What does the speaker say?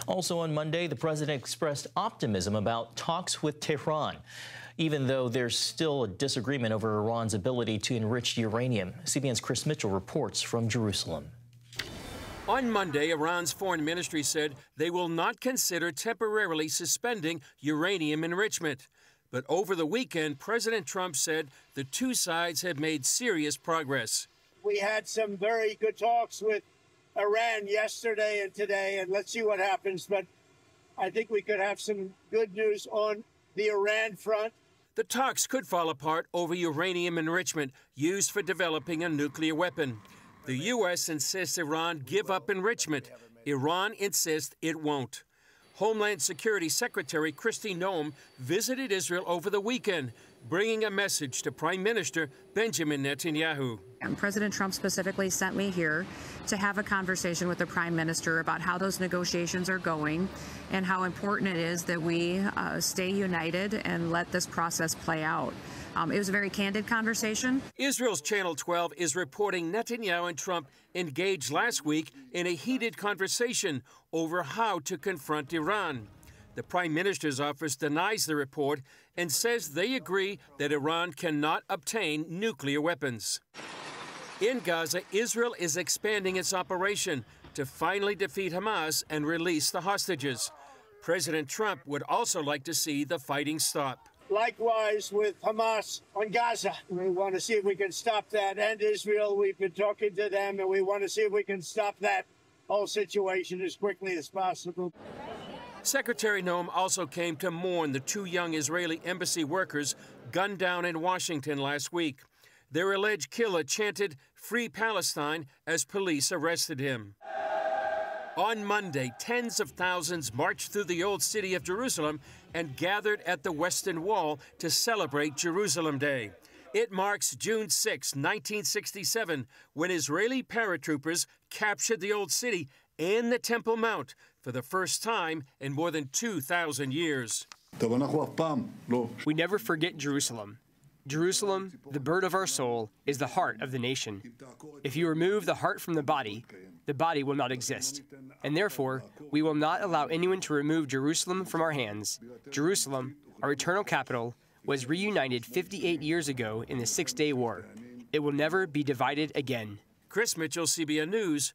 Also on Monday, the president expressed optimism about talks with Tehran, even though there's still a disagreement over Iran's ability to enrich uranium. CBN's Chris Mitchell reports from Jerusalem. On Monday, Iran's foreign ministry said they will not consider temporarily suspending uranium enrichment. But over the weekend, President Trump said the two sides had made serious progress. We had some very good talks with Iran yesterday and today, and let's see what happens. But I think we could have some good news on the Iran front. The talks could fall apart over uranium enrichment used for developing a nuclear weapon. The U.S. insists Iran give up enrichment. Iran insists it won't. Homeland Security Secretary Noem visited Israel over the weekend, bringing a message to Prime Minister Benjamin Netanyahu. And President Trump specifically sent me here to have a conversation with the Prime Minister about how those negotiations are going and how important it is that we stay united and let this process play out. It was a very candid conversation. Israel's Channel 12 is reporting Netanyahu and Trump engaged last week in a heated conversation over how to confront Iran. The Prime Minister's office denies the report and says they agree that Iran cannot obtain nuclear weapons. In Gaza, Israel is expanding its operation to finally defeat Hamas and release the hostages. President Trump would also like to see the fighting stop. Likewise with Hamas on Gaza. We want to see if we can stop that. And Israel, we've been talking to them, and we want to see if we can stop that whole situation as quickly as possible. Secretary Noem also came to mourn the two young Israeli embassy workers gunned down in Washington last week. Their alleged killer chanted, "Free Palestine," as police arrested him. On Monday, tens of thousands marched through the old city of Jerusalem and gathered at the Western Wall to celebrate Jerusalem Day. It marks June 6, 1967, when Israeli paratroopers captured the old city and the Temple Mount for the first time in more than 2,000 years. We never forget Jerusalem. Jerusalem, the bird of our soul, is the heart of the nation. If you remove the heart from the body will not exist. And therefore, we will not allow anyone to remove Jerusalem from our hands. Jerusalem, our eternal capital, was reunited 58 years ago in the Six-Day War. It will never be divided again. Chris Mitchell, CBN News,